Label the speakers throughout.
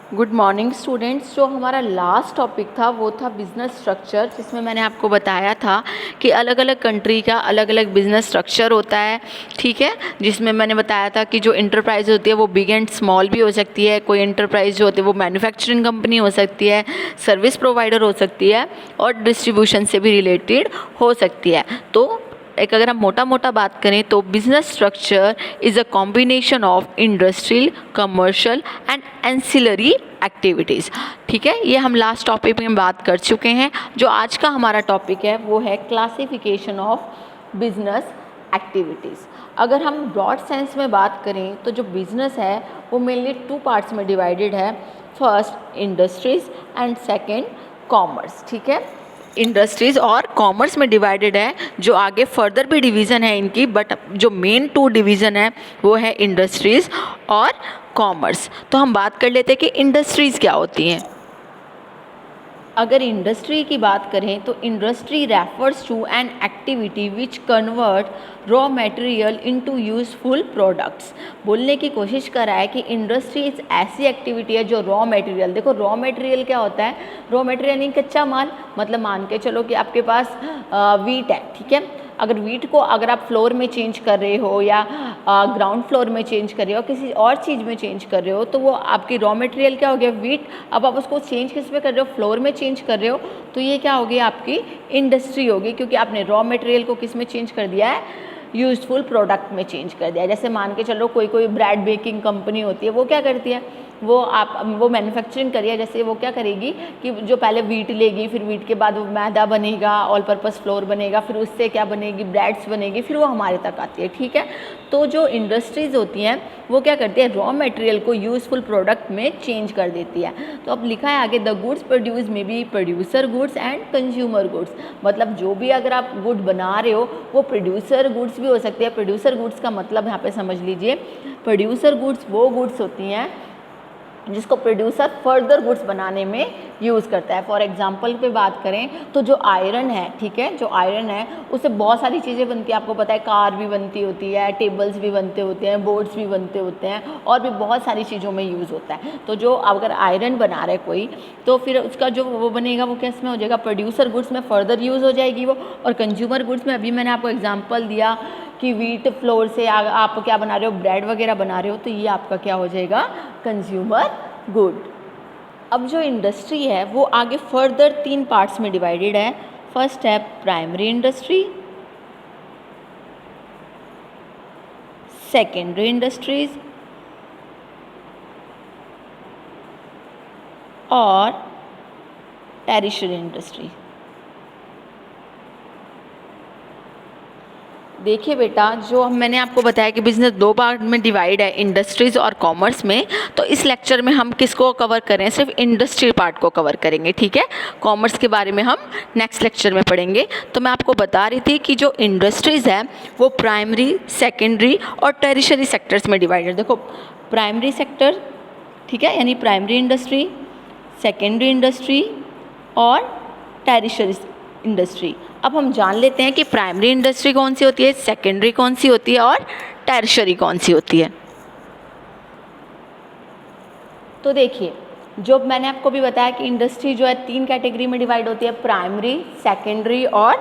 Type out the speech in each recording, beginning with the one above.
Speaker 1: Good morning students. जो हमारा last topic था वो था बिज़नेस स्ट्रक्चर, जिसमें मैंने आपको बताया था कि अलग अलग कंट्री का अलग अलग बिज़नेस स्ट्रक्चर होता है। ठीक है, जिसमें मैंने बताया था कि जो इंटरप्राइज होती है वो बिग एंड स्मॉल भी हो सकती है। कोई इंटरप्राइज जो होती है वो मैन्युफैक्चरिंग कंपनी हो सकती है, सर्विस प्रोवाइडर हो सकती है और डिस्ट्रीब्यूशन से भी रिलेटेड हो सकती है। तो एक अगर हम मोटा मोटा बात करें तो business structure is a combination of industrial, commercial and ancillary activities. ठीक है, ये हम लास्ट टॉपिक में बात कर चुके हैं। जो आज का हमारा टॉपिक है वो है क्लासिफिकेशन ऑफ बिजनेस एक्टिविटीज़। अगर हम ब्रॉड सेंस में बात करें तो जो बिजनेस है वो मेनली टू पार्ट्स में डिवाइडेड है। First industries and second commerce. ठीक है, इंडस्ट्रीज़ और कॉमर्स में डिवाइडेड है। जो आगे फर्दर भी डिवीज़न है इनकी, बट जो मेन टू डिवीज़न है वो है इंडस्ट्रीज़ और कॉमर्स। तो हम बात कर लेते हैं कि इंडस्ट्रीज़ क्या होती हैं। अगर इंडस्ट्री की बात करें तो industry refers to an activity which convert raw material into useful products. बोलने की कोशिश कर रहा है कि इंडस्ट्री एक ऐसी एक्टिविटी है जो रॉ मटेरियल, देखो रॉ मटेरियल क्या होता है, रॉ मटेरियल यानी कच्चा माल। मतलब मान के चलो कि आपके पास वीट है, ठीक है, अगर वीट को अगर आप फ्लोर में चेंज कर रहे हो या ग्राउंड फ्लोर में चेंज कर रहे हो, किसी और चीज़ में चेंज कर रहे हो, तो वो आपकी रॉ मटेरियल क्या हो गया, वीट। अब आप उसको चेंज किस में कर रहे हो, फ्लोर में चेंज कर रहे हो, तो ये क्या होगी, आपकी इंडस्ट्री होगी, क्योंकि आपने रॉ मटेरियल को किस में चेंज कर दिया है, यूजफुल प्रोडक्ट में चेंज कर दिया। जैसे मान के चलो कोई ब्रेड बेकिंग कंपनी होती है, वो क्या करती है, वो मैन्युफैक्चरिंग करिए। जैसे वो क्या करेगी कि जो पहले वीट लेगी, फिर वीट के बाद वो मैदा बनेगा, ऑल पर्पस फ्लोर बनेगा, फिर उससे क्या बनेगी, ब्रेड्स बनेगी, फिर वो हमारे तक आती है। ठीक है, तो जो इंडस्ट्रीज़ होती हैं वो क्या करती है, रॉ मटेरियल को यूजफुल प्रोडक्ट में चेंज कर देती है। तो अब लिखा है आगे, the goods produce may be producer goods and consumer goods. मतलब जो भी अगर आप गुड बना रहे हो वो प्रोड्यूसर गुड्स भी हो सकती है। प्रोड्यूसर गुड्स का मतलब यहाँ पे समझ लीजिए, प्रोड्यूसर गुड्स वो गुड्स होती हैं जिसको प्रोड्यूसर फर्दर गुड्स बनाने में यूज़ करता है। फॉर एग्जांपल पे बात करें तो जो आयरन है, ठीक है, जो आयरन है उससे बहुत सारी चीज़ें बनती है। आपको पता है कार भी बनती होती है, टेबल्स भी बनते होते हैं, बोर्ड्स भी बनते होते हैं, और भी बहुत सारी चीज़ों में यूज़ होता है। तो जो अगर आयरन बना रहा है कोई, तो फिर उसका जो वो बनेगा वो किस में हो जाएगा, प्रोड्यूसर गुड्स में फर्दर यूज़ हो जाएगी वो। और कंज्यूमर गुड्स में अभी मैंने आपको एग्जाम्पल दिया कि वीट फ्लोर से आप क्या बना रहे हो, ब्रेड वगैरह बना रहे हो, तो ये आपका क्या हो जाएगा, कंज्यूमर गुड। अब जो इंडस्ट्री है वो आगे फर्दर 3 पार्ट्स में डिवाइडेड है। फर्स्ट है प्राइमरी इंडस्ट्री, सेकेंडरी इंडस्ट्रीज और टेरिशरी इंडस्ट्री। देखिए बेटा, जो मैंने आपको बताया कि बिज़नेस 2 पार्ट में डिवाइड है, इंडस्ट्रीज़ और कॉमर्स में। तो इस लेक्चर में हम किसको कवर करें, सिर्फ इंडस्ट्री पार्ट को कवर करेंगे। ठीक है, कॉमर्स के बारे में हम नेक्स्ट लेक्चर में पढ़ेंगे। तो मैं आपको बता रही थी कि जो इंडस्ट्रीज़ है वो प्राइमरी, सेकेंडरी और टेरिशरी सेक्टर्स में डिवाइडेड। देखो प्राइमरी सेक्टर, ठीक है, यानी प्राइमरी इंडस्ट्री, सेकेंडरी इंडस्ट्री और टेरिशरी इंडस्ट्री। अब हम जान लेते हैं कि प्राइमरी इंडस्ट्री कौन सी होती है, सेकेंडरी कौन सी होती है और टर्शियरी कौन सी होती है। तो देखिए, जो मैंने आपको भी बताया कि इंडस्ट्री जो है 3 कैटेगरी में डिवाइड होती है, प्राइमरी, सेकेंडरी और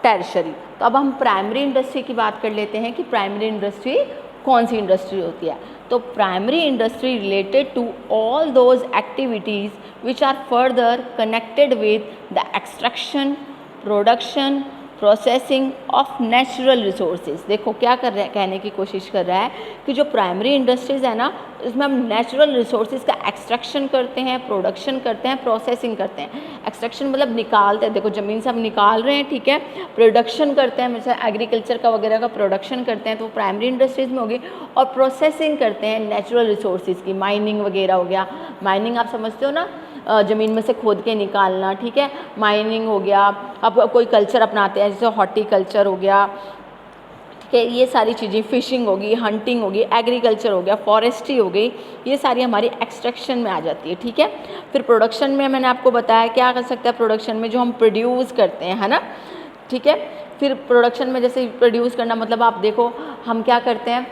Speaker 1: टर्शियरी। तो अब हम प्राइमरी इंडस्ट्री की बात कर लेते हैं कि प्राइमरी इंडस्ट्री कौन सी इंडस्ट्री होती है। तो primary industry related to all those activities which are further connected with the extraction, production, processing of natural resources. देखो क्या कर रहा है, कहने की कोशिश कर रहा है कि जो प्राइमरी इंडस्ट्रीज़ है ना, इसमें हम नेचुरल रिसोर्सेज का एक्सट्रैक्शन करते हैं, प्रोडक्शन करते हैं, प्रोसेसिंग करते हैं। एक्सट्रैक्शन मतलब निकालते हैं, देखो ज़मीन से हम निकाल रहे हैं, ठीक है। प्रोडक्शन करते हैं, जैसे एग्रीकल्चर का वगैरह का प्रोडक्शन करते हैं, तो प्राइमरी इंडस्ट्रीज़ में होगी। और प्रोसेसिंग करते हैं नेचुरल रिसोर्सेज की, माइनिंग वगैरह हो गया। माइनिंग आप समझते हो ना, ज़मीन में से खोद के निकालना, ठीक है, माइनिंग हो गया। अब कोई कल्चर अपनाते हैं, जैसे हॉर्टिकल्चर हो गया, ठीक है, ये सारी चीज़ें, फिशिंग होगी, हंटिंग होगी, एग्रीकल्चर हो गया, फॉरेस्ट्री हो गई, ये सारी हमारी एक्सट्रैक्शन में आ जाती है। ठीक है, फिर प्रोडक्शन में मैंने आपको बताया क्या कर सकता है, प्रोडक्शन में जो हम प्रोड्यूस करते हैं, है ना, ठीक है। फिर प्रोडक्शन में जैसे प्रोड्यूस करना मतलब आप देखो हम क्या करते हैं,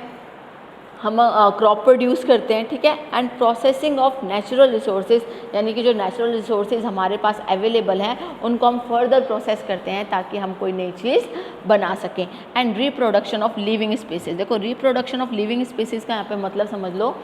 Speaker 1: हम क्रॉप प्रोड्यूस करते हैं, ठीक है। And processing of natural resources, यानी कि जो नेचुरल रिसोर्सेज हमारे पास अवेलेबल हैं उनको हम फर्दर प्रोसेस करते हैं ताकि हम कोई नई चीज़ बना सकें। And reproduction of living species, देखो रिप्रोडक्शन ऑफ लिविंग स्पीसीज का यहाँ पे मतलब समझ लो।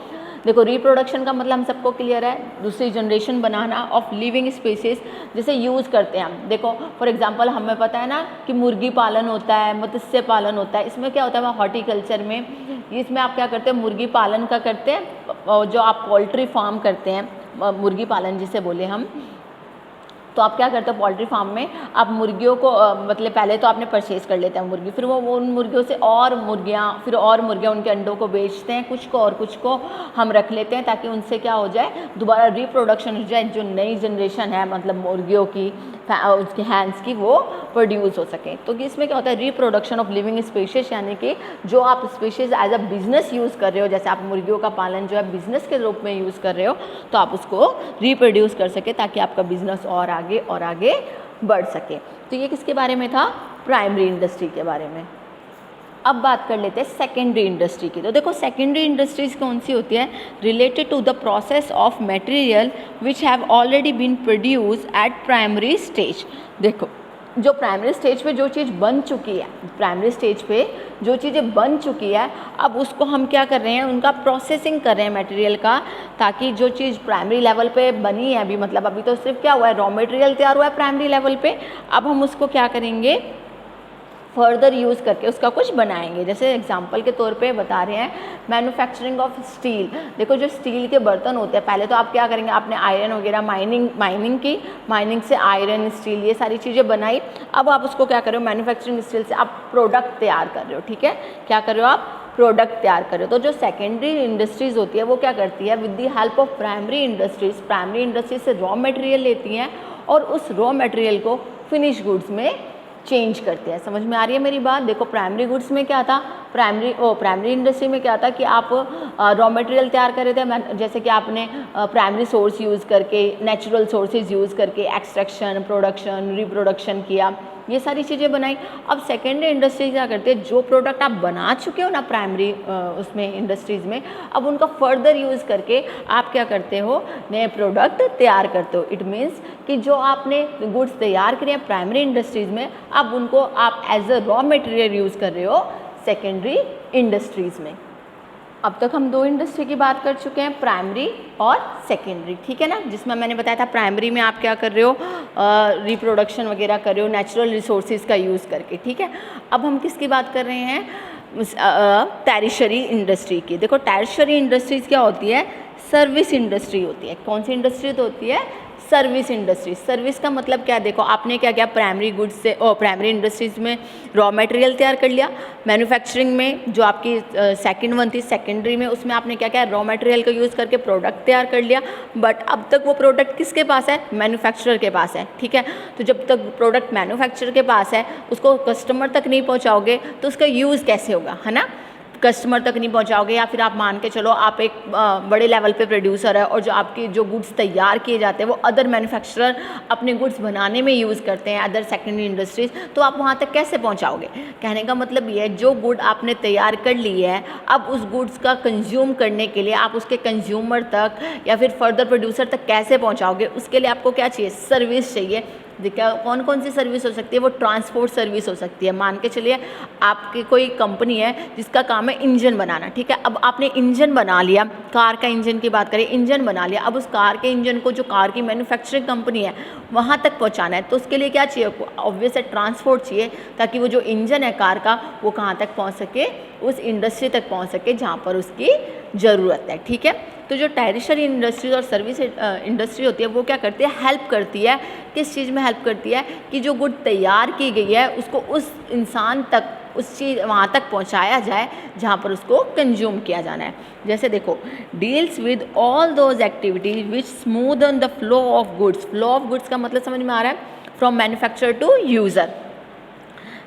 Speaker 1: देखो रिप्रोडक्शन का मतलब हम सबको क्लियर है, दूसरी generation banana of living species, जैसे यूज़ करते हैं हम। देखो फॉर एग्जांपल हमें पता है ना कि मुर्गी पालन होता है, मत्स्य पालन होता है। इसमें क्या होता है, हॉर्टिकल्चर में इसमें आप क्या करते हैं, मुर्गी पालन का करते हैं। जो आप पोल्ट्री फार्म करते हैं, मुर्गी पालन जिसे बोले हम, तो आप क्या करते हो पोल्ट्री फार्म में आप मुर्गियों को मतलब पहले तो आपने परचेज़ कर लेते हैं मुर्गी, फिर वो उन मुर्गियों से और मुर्गियाँ, फिर और मुर्गियाँ उनके अंडों को बेचते हैं, कुछ को और कुछ को हम रख लेते हैं ताकि उनसे क्या हो जाए, दोबारा रिप्रोडक्शन हो जाए, जो नई जनरेशन है मतलब मुर्गियों की उसके हैंड्स की वो प्रोड्यूस हो सके। तो इसमें क्या होता है, रिप्रोडक्शन ऑफ लिविंग स्पीशीज, यानी कि जो आप species as a business use कर रहे हो, जैसे आप मुर्गियों का पालन जो है बिजनेस के रूप में यूज़ कर रहे हो, तो आप उसको रिप्रोड्यूस कर सके ताकि आपका बिजनेस और आगे बढ़ सके। तो ये किसके बारे में था, प्राइमरी इंडस्ट्री के बारे में। अब बात कर लेते हैं सेकेंडरी इंडस्ट्री की। तो देखो सेकेंडरी इंडस्ट्रीज कौन सी होती है, related to the process of material which have already been produce at primary stage. देखो जो प्राइमरी स्टेज पे जो चीज़ बन चुकी है, प्राइमरी स्टेज पे जो चीज़ें बन चुकी है, अब उसको हम क्या कर रहे हैं, उनका प्रोसेसिंग कर रहे हैं मटेरियल का, ताकि जो चीज़ प्राइमरी लेवल पे बनी है अभी, मतलब अभी तो सिर्फ क्या हुआ है, रॉ मटेरियल तैयार हुआ है प्राइमरी लेवल पे, अब हम उसको क्या करेंगे, फर्दर यूज़ करके उसका कुछ बनाएंगे। जैसे एग्जांपल के तौर पे बता रहे हैं, मैन्युफैक्चरिंग ऑफ स्टील। देखो जो स्टील के बर्तन होते हैं, पहले तो आप क्या करेंगे, आपने आयरन वगैरह माइनिंग की, माइनिंग से आयरन स्टील ये सारी चीज़ें बनाई। अब आप उसको क्या कर रहे हो, मैन्युफैक्चरिंग स्टील से आप प्रोडक्ट तैयार कर रहे हो, ठीक है, क्या कर रहे हो आप, प्रोडक्ट तैयार कर रहे हो। तो जो सेकेंडरी इंडस्ट्रीज़ होती है वो क्या करती है, with the help of primary industries से रॉ मटेरियल लेती हैं और उस रॉ मटेरियल को फिनिश गुड्स में चेंज करते हैं। समझ में आ रही है मेरी बात। देखो प्राइमरी गुड्स में क्या था, प्राइमरी इंडस्ट्री में क्या था कि आप रॉ मटेरियल तैयार कर रहे थे, जैसे कि आपने प्राइमरी सोर्स यूज़ करके, नेचुरल सोर्सेज यूज़ करके एक्सट्रैक्शन, प्रोडक्शन, रिप्रोडक्शन किया, ये सारी चीज़ें बनाई। अब सेकेंडरी इंडस्ट्री क्या करते हैं, जो प्रोडक्ट आप बना चुके हो ना प्राइमरी उसमें इंडस्ट्रीज़ में, अब उनका फर्दर यूज़ करके आप क्या करते हो, नए प्रोडक्ट तैयार करते हो। इट मीन्स कि जो आपने गुड्स तैयार करे हैं प्राइमरी इंडस्ट्रीज़ में, अब उनको आप as a raw material use कर रहे हो सेकेंडरी इंडस्ट्रीज़ में। अब तक हम दो इंडस्ट्री की बात कर चुके हैं, प्राइमरी और सेकेंडरी, ठीक है ना, जिसमें मैंने बताया था प्राइमरी में आप क्या कर रहे हो, रिप्रोडक्शन वगैरह कर रहे हो नेचुरल रिसोर्सेज का यूज़ करके, ठीक है। अब हम किसकी बात कर रहे हैं, टैरिशरी इंडस्ट्री की। देखो टैरिशरी इंडस्ट्रीज़ क्या होती है, सर्विस इंडस्ट्री होती है। कौन सी इंडस्ट्री तो होती है, सर्विस इंडस्ट्री। सर्विस का मतलब क्या, देखो आपने क्या किया, प्राइमरी गुड्स से प्राइमरी इंडस्ट्रीज़ में रॉ मटेरियल तैयार कर लिया, मैन्युफैक्चरिंग में जो आपकी सेकंड वन थी सेकेंडरी में, उसमें आपने क्या किया, रॉ मटेरियल का यूज़ करके प्रोडक्ट तैयार कर लिया। बट अब तक वो प्रोडक्ट किसके पास है, मैन्युफैक्चरर के पास है, ठीक है। तो जब तक प्रोडक्ट मैन्युफैक्चरर के पास है, उसको कस्टमर तक नहीं पहुँचाओगे तो उसका यूज़ कैसे होगा, है ना, कस्टमर तक नहीं पहुंचाओगे। या फिर आप मान के चलो आप एक बड़े लेवल पे प्रोड्यूसर है और जो आपके जो गुड्स तैयार किए जाते हैं वो अदर मैन्युफैक्चरर अपने गुड्स बनाने में यूज़ करते हैं, अदर सेकेंडरी इंडस्ट्रीज़, तो आप वहाँ तक कैसे पहुँचाओगे। कहने का मतलब ये है, जो गुड आपने तैयार कर ली है, अब उस गुड्स का कंज्यूम करने के लिए आप उसके कंज्यूमर तक या फिर फर्दर प्रोड्यूसर तक कैसे पहुँचाओगे, उसके लिए आपको क्या चाहिए, सर्विस चाहिए। देखिए कौन कौन सी सर्विस हो सकती है, वो ट्रांसपोर्ट सर्विस हो सकती है। मान के चलिए आपकी कोई कंपनी है जिसका काम है इंजन बनाना, ठीक है। अब आपने इंजन बना लिया, कार का इंजन की बात करें, इंजन बना लिया, अब उस कार के इंजन को जो कार की मैन्युफैक्चरिंग कंपनी है वहाँ तक पहुँचाना है, तो उसके लिए क्या चाहिए, ऑब्वियस है ट्रांसपोर्ट चाहिए, ताकि वो जो इंजन है कार का वो कहाँ तक पहुँच सके, उस इंडस्ट्री तक पहुँच सके जहाँ पर उसकी ज़रूरत है, ठीक है। तो जो टैरिशरी इंडस्ट्रीज और सर्विस इंडस्ट्री होती है वो क्या करती है, हेल्प करती है, किस चीज़ में हेल्प करती है, कि जो गुड तैयार की गई है उसको उस इंसान तक, उस चीज़ वहाँ तक पहुँचाया जाए जहाँ पर उसको कंज्यूम किया जाना है। जैसे देखो, deals with all those activities which smoothen the flow of goods. Flow of goods का मतलब समझ में आ रहा है, from manufacturer to user,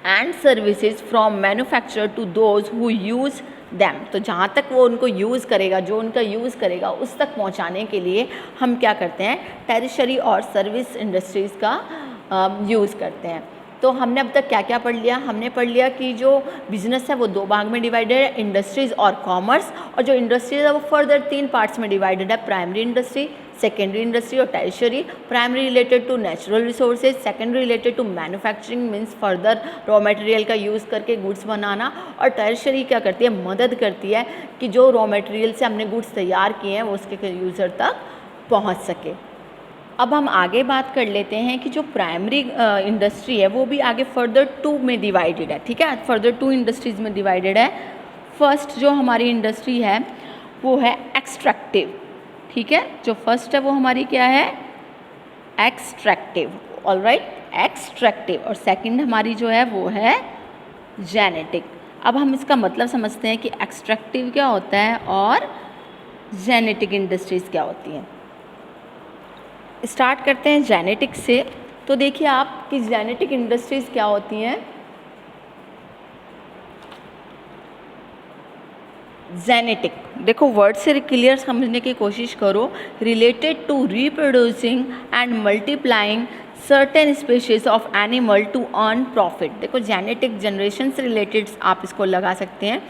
Speaker 1: and services from manufacturer to those who use them. तो जहाँ तक वो उनको यूज़ करेगा, जो उनका यूज़ करेगा, उस तक पहुँचाने के लिए हम क्या करते हैं, टैरिशरी और सर्विस इंडस्ट्रीज़ का यूज़ करते हैं। तो हमने अब तक क्या क्या पढ़ लिया? हमने पढ़ लिया कि जो बिजनेस है वो 2 भाग में डिवाइडेड है, इंडस्ट्रीज़ और कॉमर्स। और जो इंडस्ट्रीज़ है वो फर्दर 3 पार्ट्स में डिवाइडेड है, प्राइमरी इंडस्ट्री, सेकेंडरी इंडस्ट्री और tertiary. Primary related to natural resources, secondary related to manufacturing means further raw material का यूज़ करके गुड्स बनाना। और टर्शियरी क्या करती है? मदद करती है कि जो रॉ मटेरियल से हमने गुड्स तैयार किए हैं वो उसके यूज़र तक पहुँच सके। अब हम आगे बात कर लेते हैं कि जो प्राइमरी इंडस्ट्री है वो भी आगे फर्दर 2 में डिवाइडेड है, ठीक है, फर्दर 2 इंडस्ट्रीज़ में डिवाइडेड है। फर्स्ट जो हमारी इंडस्ट्री है वो है एक्सट्रैक्टिव, ठीक है, जो फर्स्ट है वो हमारी क्या है? Extractive, alright, extractive. और सेकंड हमारी जो है वो है जेनेटिक। अब हम इसका मतलब समझते हैं कि एक्सट्रैक्टिव क्या होता है और जेनेटिक इंडस्ट्रीज़ क्या होती हैं। स्टार्ट करते हैं जेनेटिक से। तो देखिए आप कि जेनेटिक इंडस्ट्रीज़ क्या होती हैं। जेनेटिक, देखो वर्ड से क्लियर समझने की कोशिश करो। Related to reproducing and multiplying certain species of animal to earn profit. देखो जेनेटिक जनरेशन से रिलेटेड आप इसको लगा सकते हैं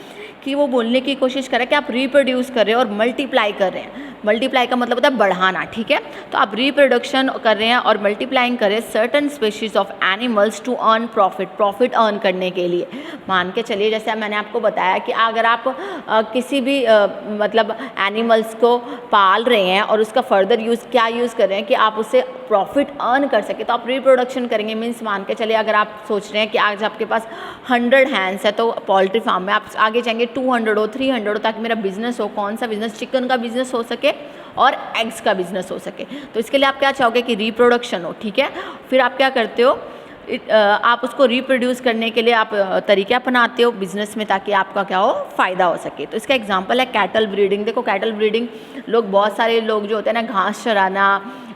Speaker 1: कि वो बोलने की कोशिश कर रहे हैं कि आप रिप्रोड्यूस कर रहे हो और मल्टीप्लाई कर रहे हैं। मल्टीप्लाई का मतलब होता है बढ़ाना, ठीक है, तो आप रिप्रोडक्शन कर रहे हैं और मल्टीप्लाइंग कर रहे हैं certain species of animals to earn profit, profit earn करने के लिए। मान के चलिए जैसे मैंने आपको बताया कि अगर आप किसी भी मतलब एनिमल्स को पाल रहे हैं और उसका फर्दर यूज़ क्या यूज़ कर रहे हैं कि आप उससे प्रॉफिट अर्न कर सके, तो आप रिप्रोडक्शन करेंगे। मीन्स मान के चलिए अगर आप सोच रहे हैं कि आज आपके पास 100 हैंड्स है तो पोल्ट्री फार्म में आप आगे चाहेंगे 200 हो, 300 हो, ताकि मेरा बिजनेस हो। कौन सा बिजनेस? चिकन का बिजनेस हो सके और एग्स का बिजनेस हो सके। तो इसके लिए आप क्या चाहोगे कि रिप्रोडक्शन हो, ठीक है। फिर आप क्या करते हो? आप उसको रिप्रोड्यूस करने के लिए आप तरीके अपनाते हो बिजनेस में ताकि आपका क्या हो? फ़ायदा हो सके। तो इसका एग्जांपल है कैटल ब्रीडिंग। देखो कैटल ब्रीडिंग लोग, बहुत सारे लोग जो होते हैं ना, घास चराना,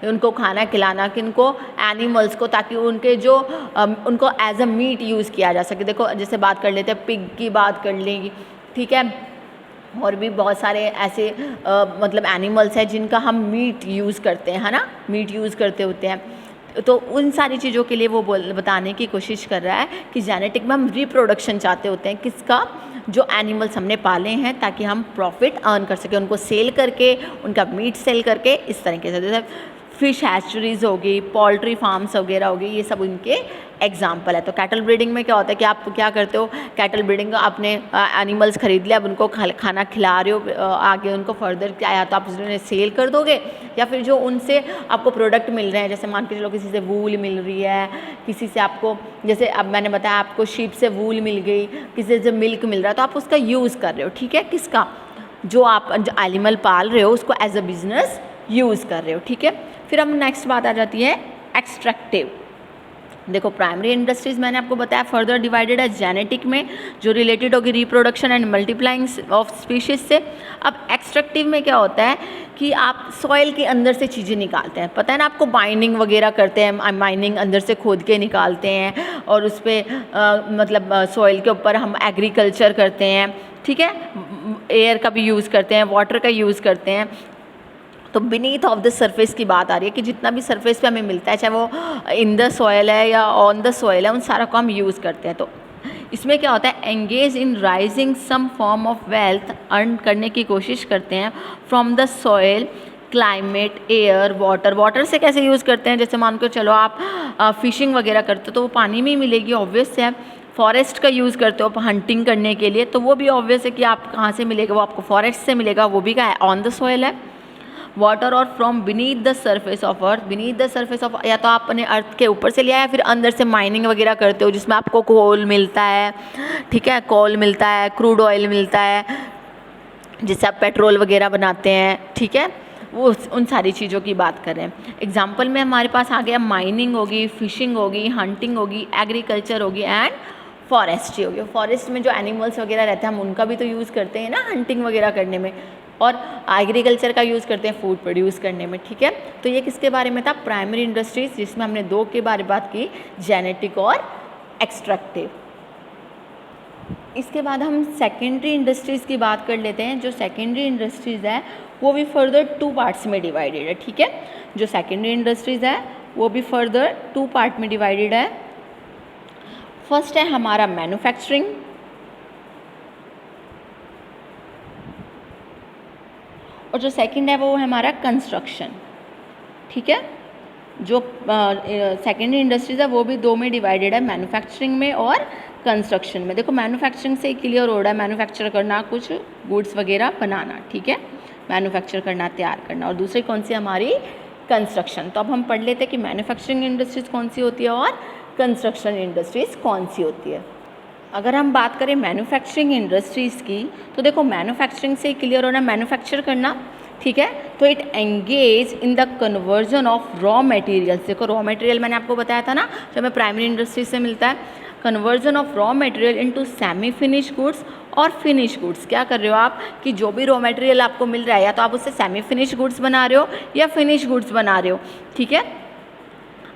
Speaker 1: उनको खाना खिलाना किनको? एनिमल्स को, ताकि उनके जो उनको एज अ मीट यूज़ किया जा सके। देखो जैसे बात कर लेते हैं, पिग की बात कर लेंगी, ठीक है, और भी बहुत सारे ऐसे मतलब एनिमल्स हैं जिनका हम मीट यूज़ करते हैं, है ना, मीट यूज़ करते होते हैं। तो उन सारी चीज़ों के लिए वो बताने की कोशिश कर रहा है कि जेनेटिक में हम रिप्रोडक्शन चाहते होते हैं किसका? जो एनिमल्स हमने पाले हैं, ताकि हम प्रॉफिट अर्न कर सकें, उनको सेल करके, उनका मीट सेल करके। इस तरीके से जैसे फिश हैचरीज होगी, पोल्ट्री फार्म्स वगैरह होगी, ये सब उनके एग्जाम्पल है। तो कैटल ब्रीडिंग में क्या होता है कि आप क्या करते हो? कैटल ब्रीडिंग का आपने एनिमल्स खरीद लिया, अब उनको खाना खिला रहे हो, आगे उनको फर्दर क्या है तो आप उन्हें सेल कर दोगे, या फिर जो उनसे आपको प्रोडक्ट मिल रहे हैं, जैसे मान के चलो किसी से वूल मिल रही है, किसी से आपको, जैसे अब मैंने बताया आपको शीप से वूल मिल गई, किसी से मिल्क मिल रहा है, तो आप उसका यूज़ कर रहे हो, ठीक है, किसका? जो आप एनिमल पाल रहे हो उसको एज अ बिजनेस यूज़ कर रहे हो, ठीक है। फिर हम नेक्स्ट बात आ जाती है एक्सट्रैक्टिव। देखो प्राइमरी इंडस्ट्रीज़ मैंने आपको बताया फर्दर डिवाइडेड है जेनेटिक में, जो रिलेटेड होगी reproduction and multiplying of species से। अब एक्सट्रैक्टिव में क्या होता है कि आप सॉइल के अंदर से चीज़ें निकालते हैं, पता है ना आपको, माइनिंग वगैरह करते हैं, माइनिंग अंदर से खोद के निकालते हैं और उस पर मतलब सॉइल के ऊपर हम एग्रीकल्चर करते हैं, ठीक है, एयर का भी यूज़ करते हैं, वाटर का यूज़ करते हैं। तो बीनीथ ऑफ द सरफेस की बात आ रही है कि जितना भी सरफेस पे हमें मिलता है, चाहे वो इन द सॉयल है या ऑन द सॉयल है, उन सारा को हम यूज़ करते हैं। तो इसमें क्या होता है? Engage in raising some form of wealth, earn करने की कोशिश करते हैं from the soil, climate, air, water. Water से कैसे यूज़ करते हैं? जैसे मान के चलो आप फिशिंग वगैरह करते हो तो वो पानी में ही मिलेगी, ऑब्वियस है। फॉरेस्ट का यूज़ करते हो हंटिंग करने के लिए, तो वो भी ऑब्वियस है कि आप कहाँ से मिलेगा, वो आपको फॉरेस्ट से मिलेगा, वो भी क्या है? ऑन द सॉयल है। वाटर और from beneath the surface of earth, beneath the surface of, या तो आप अपने अर्थ के ऊपर से लिया या फिर अंदर से माइनिंग वगैरह करते हो जिसमें आपको कोल मिलता है, ठीक है, कोल मिलता है, क्रूड ऑयल मिलता है, जिससे आप पेट्रोल वगैरह बनाते हैं, ठीक है, वो उन सारी चीज़ों की बात करें। एग्जाम्पल में हमारे पास आ गया माइनिंग होगी, फिशिंग होगी, हंटिंग होगी, एग्रीकल्चर होगी एंड फॉरेस्ट्री होगी। फॉरेस्ट में जो एनिमल्स वगैरह रहते हैं हम उनका भी तो यूज़ करते हैं ना हंटिंग वगैरह करने में, और एग्रीकल्चर का यूज़ करते हैं फूड प्रोड्यूस करने में, ठीक है। तो ये किसके बारे में था? प्राइमरी इंडस्ट्रीज, जिसमें हमने दो के बारे में बात की, जेनेटिक और एक्सट्रैक्टिव। इसके बाद हम सेकेंडरी इंडस्ट्रीज़ की बात कर लेते हैं। जो सेकेंडरी इंडस्ट्रीज़ है वो भी फर्दर 2 पार्ट्स में डिवाइडेड है, ठीक है। जो सेकेंडरी इंडस्ट्रीज़ है वो भी फर्दर 2 पार्ट में डिवाइडेड है। फर्स्ट है हमारा मैन्युफैक्चरिंग, और जो सेकंड है वो है हमारा कंस्ट्रक्शन। ठीक है, जो सेकेंडरी इंडस्ट्रीज है वो भी दो में डिवाइडेड है, मैन्युफैक्चरिंग में और कंस्ट्रक्शन में। देखो मैन्युफैक्चरिंग से क्लियर हो रहा है, मैन्युफैक्चर करना, कुछ गुड्स वगैरह बनाना, ठीक है, मैन्युफैक्चर करना, तैयार करना। और दूसरी कौन सी हमारी, कंस्ट्रक्शन। तो अब हम पढ़ लेते हैं कि मैन्युफैक्चरिंग इंडस्ट्रीज कौन सी होती है और कंस्ट्रक्शन इंडस्ट्रीज कौन सी होती है। अगर हम बात करें मैन्युफैक्चरिंग इंडस्ट्रीज़ की, तो देखो मैन्युफैक्चरिंग से क्लियर होना, मैन्युफैक्चर करना, ठीक है, तो it engage in the conversion of raw materials. देखो रॉ मटेरियल मैंने आपको बताया था ना, जो हमें प्राइमरी इंडस्ट्री से मिलता है, conversion of raw material into semi finish goods और फिनिश गुड्स। क्या कर रहे हो आप कि जो भी रॉ मटेरियल आपको मिल रहा है, या तो आप उससे सेमी फिनिश गुड्स बना रहे हो या फिनिश गुड्स बना रहे हो, ठीक है।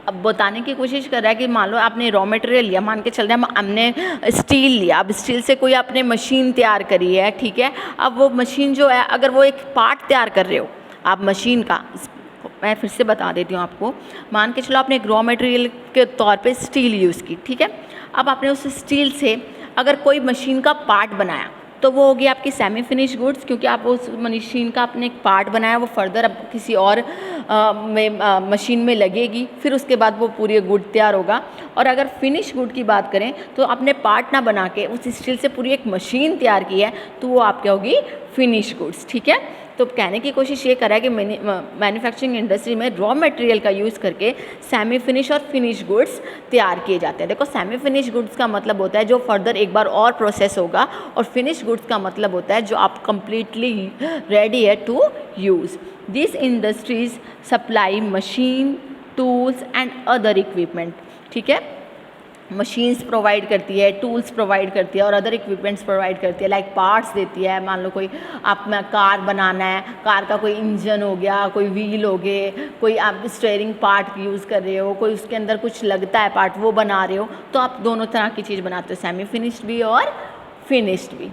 Speaker 1: अब बताने की कोशिश कर रहा है कि मान लो आपने रॉ मटेरियल लिया, मान के चल रहे हैं हमने स्टील लिया, अब स्टील से कोई आपने मशीन तैयार करी है, ठीक है। अब वो मशीन जो है, अगर वो एक पार्ट तैयार कर रहे हो आप मशीन का, मैं फिर से बता देती हूँ आपको, मान के चलो आपने एक रॉ मटेरियल के तौर पे स्टील यूज़ की, ठीक है। अब आपने उस स्टील से अगर कोई मशीन का पार्ट बनाया, तो वो होगी आपकी सेमी फिनिश गुड्स, क्योंकि आप उस मशीन का आपने एक पार्ट बनाया, वो फर्दर अब किसी और मशीन में लगेगी, फिर उसके बाद वो पूरी गुड तैयार होगा। और अगर फिनिश गुड की बात करें, तो आपने पार्ट ना बना के उस स्टील से पूरी एक मशीन तैयार की है, तो वो आपके होगी फिनिश गुड्स, ठीक है। तो कहने की कोशिश ये करा है कि मैन्युफैक्चरिंग इंडस्ट्री में रॉ मटेरियल का यूज़ करके सेमी फिनिश और फिनिश गुड्स तैयार किए जाते हैं। देखो सेमी फिनिश गुड्स का मतलब होता है जो फर्दर एक बार और प्रोसेस होगा, और फिनिश गुड्स का मतलब होता है जो आप कंप्लीटली रेडी है to use. This industries supply machine, tools and other equipment, ठीक है, मशीन्स प्रोवाइड करती है, टूल्स प्रोवाइड करती है और अदर इक्विपमेंट्स प्रोवाइड करती है, लाइक पार्ट्स देती है। मान लो कोई आप में कार बनाना है, कार का कोई इंजन हो गया, कोई व्हील हो गए, कोई आप स्टीयरिंग पार्ट यूज़ कर रहे हो, कोई उसके अंदर कुछ लगता है पार्ट, वो बना रहे हो, तो आप दोनों तरह की चीज़ बनाते हो, सेमी फिनिश्ड भी और फिनिश्ड भी।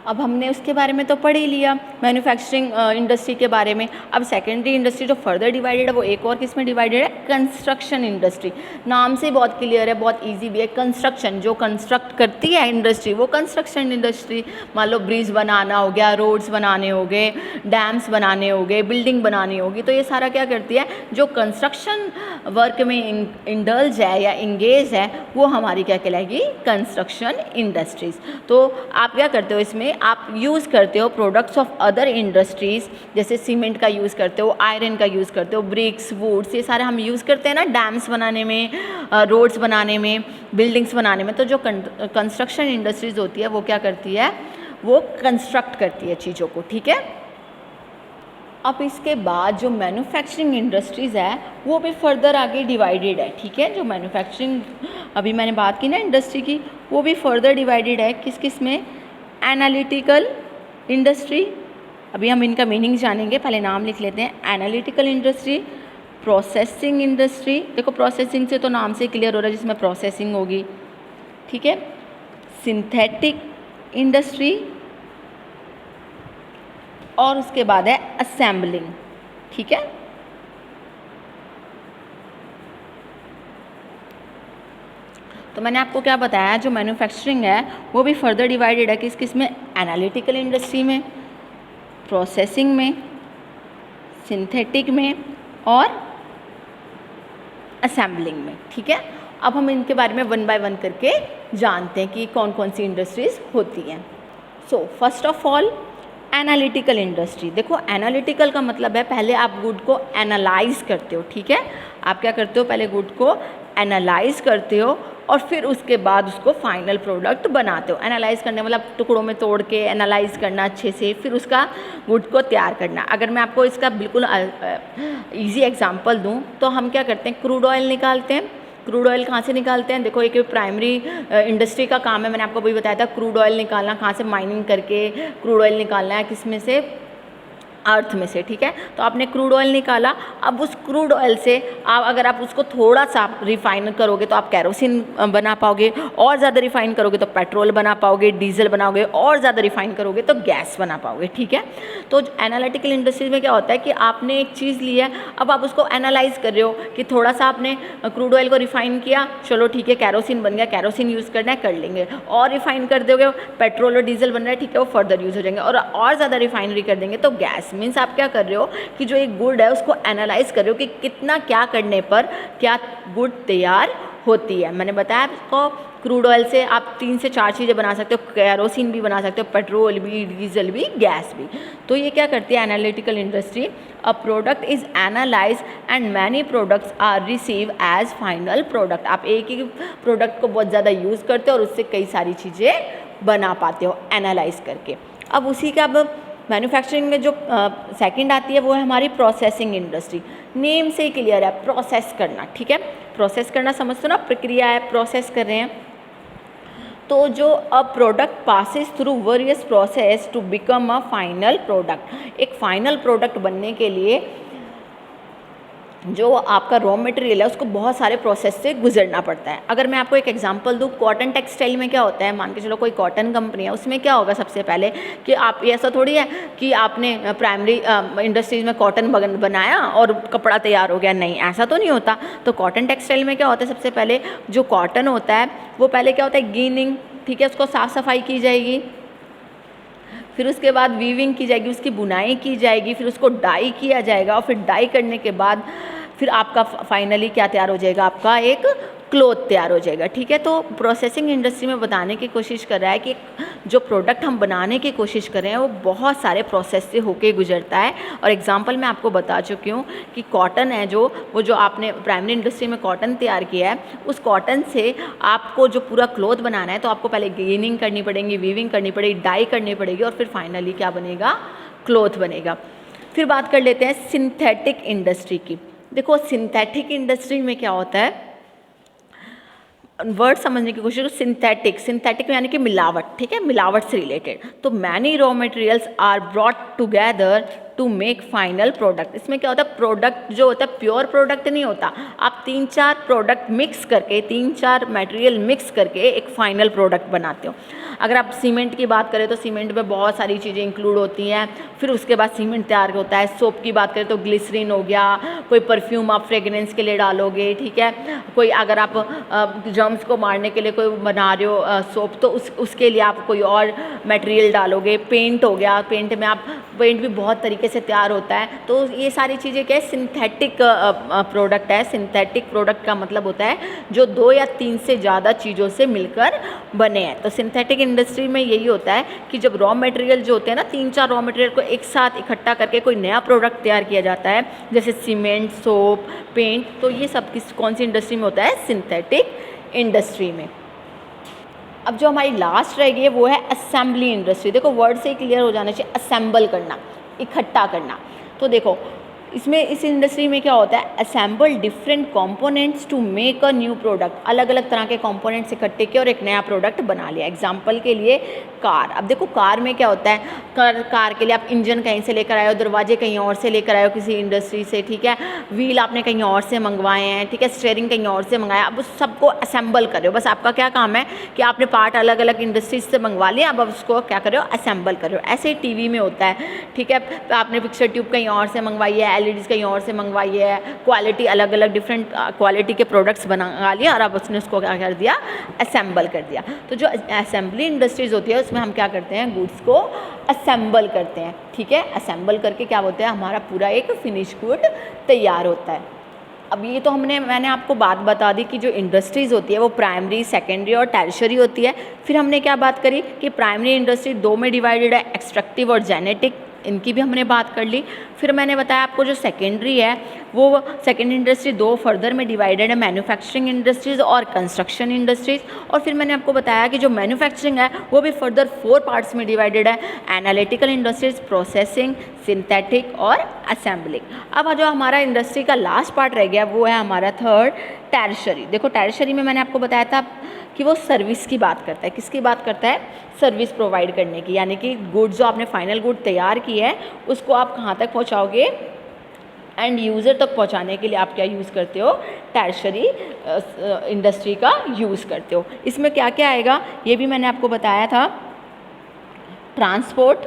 Speaker 1: अब हमने उसके बारे में तो पढ़ ही लिया, मैन्युफैक्चरिंग इंडस्ट्री के बारे में। अब सेकेंडरी इंडस्ट्री जो फर्दर डिवाइडेड है, वो एक और किस में डिवाइडेड है, कंस्ट्रक्शन इंडस्ट्री। नाम से बहुत क्लियर है, बहुत इजी भी है। कंस्ट्रक्शन, जो कंस्ट्रक्ट करती है इंडस्ट्री, वो कंस्ट्रक्शन इंडस्ट्री। मान लो ब्रिज बनाना हो गया, रोड्स बनाने हो गए, डैम्स बनाने हो गए, बिल्डिंग बनानी होगी, तो ये सारा क्या करती है, जो कंस्ट्रक्शन वर्क में इंडल्ज है या इंगेज है, वो हमारी क्या कहलाएगी, कंस्ट्रक्शन इंडस्ट्रीज़। तो आप क्या करते हो, इसमें आप यूज़ करते हो प्रोडक्ट्स ऑफ अदर इंडस्ट्रीज़, जैसे सीमेंट का यूज़ करते हो, आयरन का यूज़ करते हो, ब्रिक्स, वुड्स, ये सारे हम यूज़ करते हैं ना, डैम्स बनाने में, रोड्स बनाने में, बिल्डिंग्स बनाने में। तो जो कंस्ट्रक्शन इंडस्ट्रीज़ होती है वो क्या करती है, वो कंस्ट्रक्ट करती है चीज़ों को, ठीक है। अब इसके बाद जो मैन्युफैक्चरिंग इंडस्ट्रीज़ है वो भी फर्दर आगे डिवाइडेड है, ठीक है। जो मैन्युफैक्चरिंग अभी मैंने बात की ना इंडस्ट्री की, वो भी फर्दर डिवाइडेड है किस किस में, एनालिटिकल इंडस्ट्री, अभी हम इनका मीनिंग जानेंगे, पहले नाम लिख लेते हैं। एनालिटिकल इंडस्ट्री, प्रोसेसिंग इंडस्ट्री, देखो प्रोसेसिंग से तो नाम से क्लियर हो रहा है जिसमें प्रोसेसिंग होगी, ठीक है। सिंथेटिक इंडस्ट्री, और उसके बाद है असेंबलिंग, ठीक है। तो मैंने आपको क्या बताया, जो मैन्युफैक्चरिंग है वो भी फर्दर डिवाइडेड है किस किस में, एनालिटिकल इंडस्ट्री में, प्रोसेसिंग में, सिंथेटिक में और असेंबलिंग में, ठीक है। अब हम इनके बारे में वन बाय वन करके जानते हैं कि कौन कौन सी इंडस्ट्रीज़ होती हैं। So first of all analytical industry. देखो एनालिटिकल का मतलब है पहले आप गुड को एनालाइज करते हो, ठीक है। आप क्या करते हो, पहले गुड को एनालाइज करते हो और फिर उसके बाद उसको फाइनल प्रोडक्ट बनाते हो। एनालाइज करने मतलब टुकड़ों में तोड़ के एनालाइज करना अच्छे से, फिर उसका गुड को तैयार करना। अगर मैं आपको इसका बिल्कुल ईजी एग्जांपल दूं तो हम क्या करते हैं, क्रूड ऑयल निकालते हैं। क्रूड ऑयल कहाँ से निकालते हैं, देखो एक प्राइमरी इंडस्ट्री का काम है, मैंने आपको अभी बताया था क्रूड ऑयल निकालना, कहाँ से माइनिंग करके क्रूड ऑयल निकालना है, किस में से, अर्थ में से, ठीक है। तो आपने क्रूड ऑयल निकाला, अब उस क्रूड ऑयल से अगर आप उसको थोड़ा सा रिफाइन करोगे तो आप कैरोसिन बना पाओगे, और ज़्यादा रिफाइन करोगे तो पेट्रोल बना पाओगे, डीजल बनाओगे, और ज़्यादा रिफाइन करोगे तो गैस बना पाओगे, ठीक है। तो एनालिटिकल इंडस्ट्रीज में क्या होता है कि आपने एक चीज़ ली है, अब आप उसको एनालाइज कर रहे हो कि थोड़ा सा आपने क्रूड ऑयल को रिफाइन किया, चलो ठीक है कैरोसिन बन गया, कैरोसिन यूज़ करना है कर लेंगे, और रिफाइन कर दोगे पेट्रोल और डीजल बन रहा है, ठीक है, वो फर्दर यूज़ हो जाएंगे, और ज़्यादा रिफाइनरी कर देंगे तो गैस। मीन्स आप क्या कर रहे हो कि जो एक गुड है उसको एनालाइज कर रहे हो कि कितना क्या करने पर क्या गुड तैयार होती है। मैंने बताया आपको क्रूड ऑयल से आप 3 से 4 चीज़ें बना सकते हो, कैरोसिन भी बना सकते हो, पेट्रोल भी, डीजल भी, गैस भी। तो ये क्या करती है analytical industry, a product is analyse and many products are receive as final product. आप एक ही प्रोडक्ट को बहुत ज़्यादा यूज़ करते हो और उससे कई सारी चीज़ें बना पाते हो एनालाइज करके। अब उसी का अब मैन्युफैक्चरिंग में जो सेकंड आती है वो है हमारी प्रोसेसिंग इंडस्ट्री। नेम से ही क्लियर है, प्रोसेस करना, ठीक है। प्रोसेस करना समझते हो ना, प्रक्रिया है, प्रोसेस कर रहे हैं। तो जो a product passes through various process to become a final product. एक फाइनल प्रोडक्ट बनने के लिए जो आपका रॉ मटेरियल है उसको बहुत सारे प्रोसेस से गुजरना पड़ता है। अगर मैं आपको एक एग्जांपल दूँ, कॉटन टेक्सटाइल में क्या होता है, मान के चलो कोई कॉटन कंपनी है, उसमें क्या होगा सबसे पहले कि आप, ऐसा थोड़ी है कि आपने प्राइमरी इंडस्ट्रीज़ में कॉटन बनाया और कपड़ा तैयार हो गया, नहीं, ऐसा तो नहीं होता। तो कॉटन टेक्सटाइल में क्या होता है, सबसे पहले जो कॉटन होता है वो पहले क्या होता है गिनिंग, ठीक है, उसको साफ़ सफाई की जाएगी, फिर उसके बाद वीविंग की जाएगी, उसकी बुनाई की जाएगी, फिर उसको डाई किया जाएगा, और फिर डाई करने के बाद फिर आपका फाइनली क्या तैयार हो जाएगा, आपका एक क्लोथ तैयार हो जाएगा, ठीक है। तो प्रोसेसिंग इंडस्ट्री में बताने की कोशिश कर रहा है कि जो प्रोडक्ट हम बनाने की कोशिश कर रहे हैं वो बहुत सारे प्रोसेस से होके गुजरता है। और एग्जांपल मैं आपको बता चुकी हूँ कि कॉटन है जो आपने प्राइमरी इंडस्ट्री में कॉटन तैयार किया है, उस कॉटन से आपको जो पूरा क्लोथ बनाना है तो आपको पहले गेनिंग करनी पड़ेगी, वीविंग करनी पड़ेगी, डाई करनी पड़ेगी, और फिर फाइनली क्या बनेगा, क्लोथ बनेगा। फिर बात कर लेते हैं सिंथेटिक इंडस्ट्री की। देखो सिंथेटिक इंडस्ट्री में क्या होता है, वर्ड समझने की कोशिश करो। सिंथेटिक यानी कि मिलावट, ठीक है, मिलावट से रिलेटेड। तो many raw materials are brought together to make final product. इसमें क्या होता है, प्रोडक्ट जो होता है प्योर प्रोडक्ट नहीं होता, आप 3-4 प्रोडक्ट मिक्स करके, 3-4 मटेरियल मिक्स करके एक फाइनल प्रोडक्ट बनाते हो। अगर आप सीमेंट की बात करें तो सीमेंट में बहुत सारी चीज़ें इंक्लूड होती हैं, फिर उसके बाद सीमेंट तैयार होता है। सोप की बात करें तो ग्लिसरीन हो गया, कोई परफ्यूम आप फ्रेगरेंस के लिए डालोगे, ठीक है, कोई अगर आप जर्म्स को मारने के लिए कोई बना रहे हो सोप तो उसके लिए आप कोई और मटेरियल डालोगे। पेंट हो गया, पेंट भी बहुत तरीके से तैयार होता है। तो ये सारी चीज़ें क्या है, सिंथेटिक प्रोडक्ट है। सिंथेटिक प्रोडक्ट का मतलब होता है जो 2 या 3 से ज़्यादा चीज़ों से मिलकर बने हैं। तो सिंथेटिक इंडस्ट्री में यही होता है कि जब रॉ मटेरियल जो होते हैं ना, 3-4 रॉ मटेरियल को एक साथ इकट्ठा करके कोई नया प्रोडक्ट तैयार किया जाता है, जैसे सीमेंट, सोप, पेंट। तो ये सब कौन सी इंडस्ट्री में होता है, सिंथेटिक इंडस्ट्री में। अब जो हमारी लास्ट रह गई है वो है असेंबली इंडस्ट्री। देखो वर्ड से ही क्लियर हो जाना चाहिए, असेंबल करना, इकट्ठा करना। तो देखो इसमें, इस इंडस्ट्री में क्या होता है, assemble different components to make a new product. अलग अलग तरह के कंपोनेंट्स इकट्ठे किए और एक नया प्रोडक्ट बना लिया। एग्जांपल के लिए कार। अब देखो कार में क्या होता है, कार के लिए आप इंजन कहीं से लेकर आए हो, दरवाजे कहीं और से लेकर आए हो किसी इंडस्ट्री से, ठीक है, व्हील आपने कहीं और से मंगवाए हैं, ठीक है, स्टीयरिंग कहीं और से मंगाया। अब उस सबको असेंबल कर रहे हो। बस आपका क्या काम है कि आपने पार्ट अलग अलग इंडस्ट्रीज से मंगवा लिया, अब उसको क्या कर रहे हो, असेंबल कर रहे हो। ऐसे ही टीवी में होता है, ठीक है, आपने पिक्चर ट्यूब कहीं और से मंगवाई है, एलईडीज कहीं और से मंगवाई है, क्वालिटी अलग अलग डिफरेंट क्वालिटी के प्रोडक्ट्स बना लिया और अब उसने उसको क्या कर दिया, असेंबल कर दिया। तो जो असेंबली इंडस्ट्रीज होती है उसमें हम क्या करते हैं, गुड्स को असेंबल करते हैं, ठीक है। असेंबल करके क्या होता है, हमारा पूरा एक फिनिश गुड तैयार होता है। अब ये तो मैंने आपको बात बता दी कि जो इंडस्ट्रीज़ होती है वो प्राइमरी, सेकेंडरी और टर्शियरी होती है। फिर हमने क्या बात करी कि प्राइमरी इंडस्ट्री 2 में डिवाइडेड है, एक्सट्रैक्टिव और जेनेटिक, इनकी भी हमने बात कर ली। फिर मैंने बताया आपको जो सेकेंडरी है वो सेकेंड इंडस्ट्री 2 फर्दर में डिवाइडेड है, मैन्युफैक्चरिंग इंडस्ट्रीज़ और कंस्ट्रक्शन इंडस्ट्रीज़। और फिर मैंने आपको बताया कि जो मैन्युफैक्चरिंग है वो भी फर्दर 4 पार्ट्स में डिवाइडेड है, एनालिटिकल इंडस्ट्रीज़, प्रोसेसिंग, सिंथेटिक और असेंबलिंग। अब जो हमारा इंडस्ट्री का लास्ट पार्ट रह गया वो है हमारा थर्ड, टर्शियरी। देखो टर्शियरी में मैंने आपको बताया था कि वो सर्विस की बात करता है। किसकी बात करता है? सर्विस प्रोवाइड करने की, यानी कि गुड जो आपने फाइनल गुड तैयार की है उसको आप कहाँ तक पहुँचाओगे? एंड यूज़र तक पहुंचाने के लिए आप क्या यूज़ करते हो? टर्शरी इंडस्ट्री का यूज़ करते हो। इसमें क्या क्या आएगा ये भी मैंने आपको बताया था। ट्रांसपोर्ट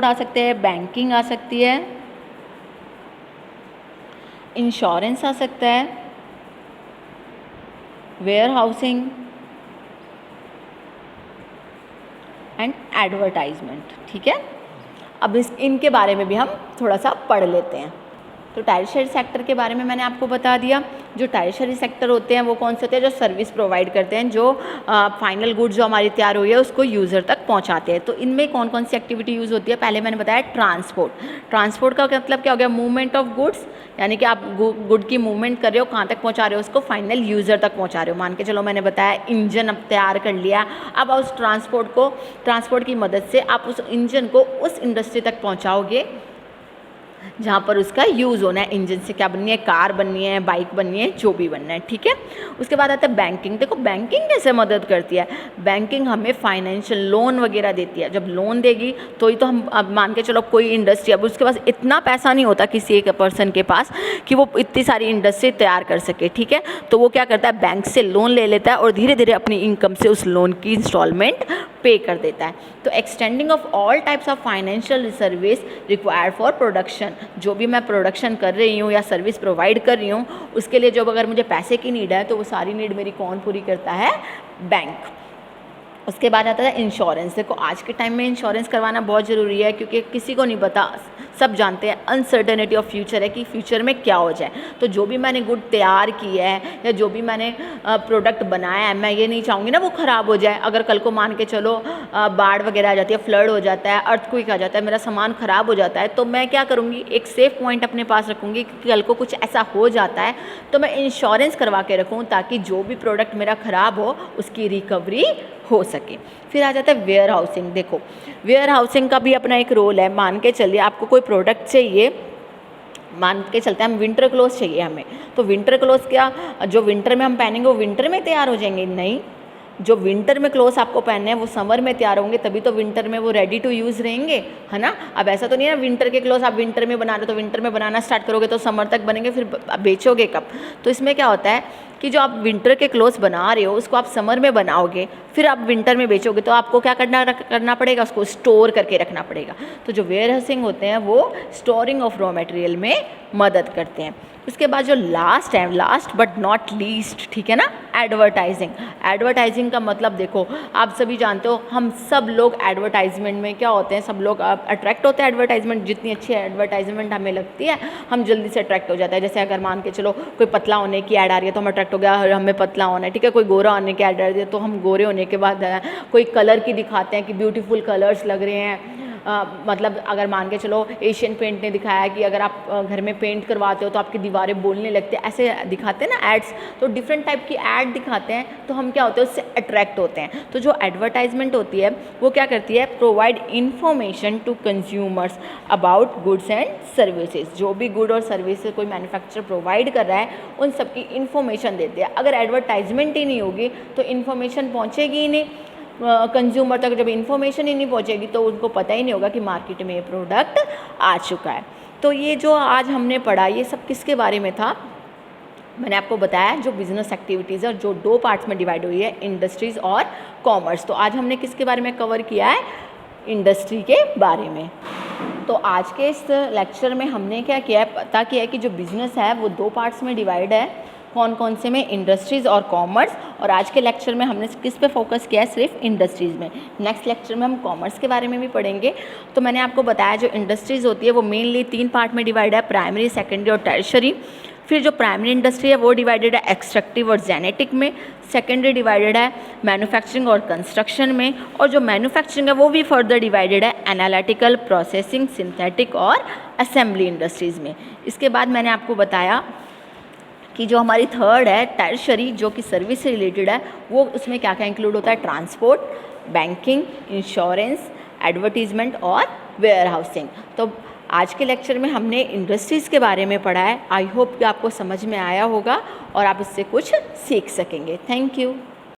Speaker 1: आ सकते हैं, बैंकिंग आ सकती है, इंश्योरेंस आ सकता है, वेयर हाउसिंग एंड एडवर्टाइजमेंट। ठीक है, अब इनके बारे में भी हम थोड़ा सा पढ़ लेते हैं। तो टर्शियरी सेक्टर के बारे में मैंने आपको बता दिया। जो टर्शियरी सेक्टर होते हैं वो कौन से होते हैं? जो सर्विस प्रोवाइड करते हैं, जो फाइनल गुड जो हमारी तैयार हुई है उसको यूज़र तक पहुंचाते हैं। तो इनमें कौन कौन सी एक्टिविटी यूज़ होती है? पहले मैंने बताया ट्रांसपोर्ट का मतलब क्या हो गया? मूवमेंट ऑफ गुड्स, यानी कि आप गुड की मूवमेंट कर रहे हो, कहाँ तक पहुँचा रहे हो? उसको फाइनल यूज़र तक पहुँचा रहे हो। मान के चलो मैंने बताया इंजन अब तैयार कर लिया, अब उस ट्रांसपोर्ट की मदद से आप उस इंजन को उस इंडस्ट्री तक पहुँचाओगे जहाँ पर उसका यूज़ होना है। इंजन से क्या बननी है? कार बननी है, बाइक बननी है, जो भी बनना है। ठीक है, उसके बाद आता है बैंकिंग। देखो बैंकिंग कैसे मदद करती है? बैंकिंग हमें फाइनेंशियल लोन वगैरह देती है। जब लोन देगी तो ही तो हम, अब मान के चलो कोई इंडस्ट्री, अब उसके पास इतना पैसा नहीं होता किसी एक पर्सन के पास कि वो इतनी सारी इंडस्ट्री तैयार कर सके। ठीक है, तो वो क्या करता है? बैंक से लोन ले लेता है और धीरे धीरे अपनी इनकम से उस लोन की इंस्टॉलमेंट पे कर देता है। तो extending of all types of financial service required for production, जो भी मैं प्रोडक्शन कर रही हूँ या सर्विस प्रोवाइड कर रही हूँ उसके लिए जब अगर मुझे पैसे की नीड है तो वो सारी नीड मेरी कौन पूरी करता है? बैंक। उसके बाद आता है इंश्योरेंस। देखो आज के टाइम में इंश्योरेंस करवाना बहुत ज़रूरी है, क्योंकि किसी को नहीं पता, सब जानते हैं अनसर्टेनिटी ऑफ फ्यूचर है कि फ्यूचर में क्या हो जाए। तो जो भी मैंने गुड तैयार की है या जो भी मैंने प्रोडक्ट बनाया है, मैं ये नहीं चाहूँगी ना वो ख़राब हो जाए। अगर कल को मान के चलो बाढ़ वगैरह आ जाती है, फ्लड हो जाता है, अर्थक्वेक आ जाता है, मेरा सामान ख़राब हो जाता है, तो मैं क्या करूँगी? एक सेफ पॉइंट अपने पास रखूँगी कि कल को कुछ ऐसा हो जाता है तो मैं इंश्योरेंस करवा के रखूँ, ताकि जो भी प्रोडक्ट मेरा ख़राब हो उसकी रिकवरी हो सके। फिर आ जाता है वेयर हाउसिंग। देखो वेयर हाउसिंग का भी अपना एक रोल है। मान के चलिए आपको कोई प्रोडक्ट चाहिए, मान के चलते हैं हम विंटर क्लोथ चाहिए हमें, तो विंटर क्लोथ क्या जो विंटर में हम पहनेंगे वो विंटर में तैयार हो जाएंगे? नहीं, जो विंटर में क्लोथ्स आपको पहनने हैं वो समर में तैयार होंगे, तभी तो विंटर में वो रेडी टू यूज़ रहेंगे, है ना। अब ऐसा तो नहीं है विंटर के क्लोथ्स आप विंटर में बना रहे हो तो विंटर में बनाना स्टार्ट करोगे तो समर तक बनेंगे, फिर बेचोगे कब? तो इसमें क्या होता है कि जो आप विंटर के क्लोथ्स बना रहे हो उसको आप समर में बनाओगे, फिर आप विंटर में बेचोगे, तो आपको क्या करना पड़ेगा? उसको स्टोर करके रखना पड़ेगा। तो जो वेयर हाउसिंग होते हैं वो स्टोरिंग ऑफ रॉ मटेरियल में मदद करते हैं। उसके बाद जो लास्ट है, लास्ट बट नॉट लीस्ट, ठीक है ना, एडवर्टाइजिंग। एडवर्टाइजिंग का मतलब देखो आप सभी जानते हो, हम सब लोग एडवर्टाइजमेंट में क्या होते हैं, सब लोग अट्रैक्ट होते हैं एडवर्टाइजमेंट। जितनी अच्छी एडवर्टाइजमेंट हमें लगती है हम जल्दी से अट्रैक्ट हो जाता है। जैसे अगर मान के चलो कोई पतला होने की ऐड आ रही है तो हम अट्रैक्ट हो गया, हमें पतला होना है, ठीक है। कोई गोरा होने की ऐड आ रही है तो हम गोरे होने के बाद कोई कलर की दिखाते हैं कि ब्यूटीफुल कलर्स लग रहे हैं। मतलब अगर मान के चलो एशियन पेंट ने दिखाया कि अगर आप घर में पेंट करवाते हो तो आपकी दीवारें बोलने लगती है, ऐसे दिखाते हैं ना एड्स, तो डिफरेंट टाइप की ऐड दिखाते हैं तो हम क्या होते हैं उससे अट्रैक्ट होते हैं। तो जो एडवर्टाइजमेंट होती है वो क्या करती है, provide information to consumers about goods and services. जो भी गुड और सर्विसेज कोई मैन्युफैक्चरर प्रोवाइड कर रहा है उन सब की इन्फॉर्मेशन देते हैं। अगर एडवर्टाइजमेंट ही नहीं होगी तो इन्फॉर्मेशन पहुँचेगी ही नहीं कंज्यूमर तक। जब इन्फॉर्मेशन ही नहीं पहुंचेगी तो उनको पता ही नहीं होगा कि मार्केट में ये प्रोडक्ट आ चुका है। तो ये जो आज हमने पढ़ा ये सब किसके बारे में था, मैंने आपको बताया जो बिजनेस एक्टिविटीज़ है जो दो पार्ट्स में डिवाइड हुई है, इंडस्ट्रीज़ और कॉमर्स। तो आज हमने किसके बारे में कवर किया है, इंडस्ट्री के बारे में। तो आज के इस लेक्चर में हमने क्या किया है, पता किया है कि जो बिज़नेस है वो दो पार्ट्स में डिवाइड है। कौन कौन से में, इंडस्ट्रीज़ और कॉमर्स। और आज के लेक्चर में हमने किस पे फोकस किया है, सिर्फ इंडस्ट्रीज़ में। नेक्स्ट लेक्चर में हम कॉमर्स के बारे में भी पढ़ेंगे। तो मैंने आपको बताया जो इंडस्ट्रीज़ होती है वो मेनली 3 पार्ट में डिवाइड है, प्राइमरी, सेकेंडरी और टर्शरी। फिर जो प्राइमरी इंडस्ट्री है वो डिवाइडेड है एक्सट्रैक्टिव और जेनेटिक में। सेकेंडरी डिवाइडेड है मैन्युफैक्चरिंग और कंस्ट्रक्शन में। और जो मैन्युफैक्चरिंग है वो भी फर्दर डिवाइडेड है एनालिटिकल, प्रोसेसिंग, सिंथेटिक और असेंबली इंडस्ट्रीज़ में। इसके बाद मैंने आपको बताया कि जो हमारी थर्ड है टर्शरी, जो कि सर्विस से रिलेटेड है, वो उसमें क्या क्या इंक्लूड होता है, ट्रांसपोर्ट, बैंकिंग, इंश्योरेंस, एडवर्टीजमेंट और वेयर हाउसिंग। तो आज के लेक्चर में हमने इंडस्ट्रीज़ के बारे में पढ़ा है। आई होप कि आपको समझ में आया होगा और आप इससे कुछ सीख सकेंगे। Thank you.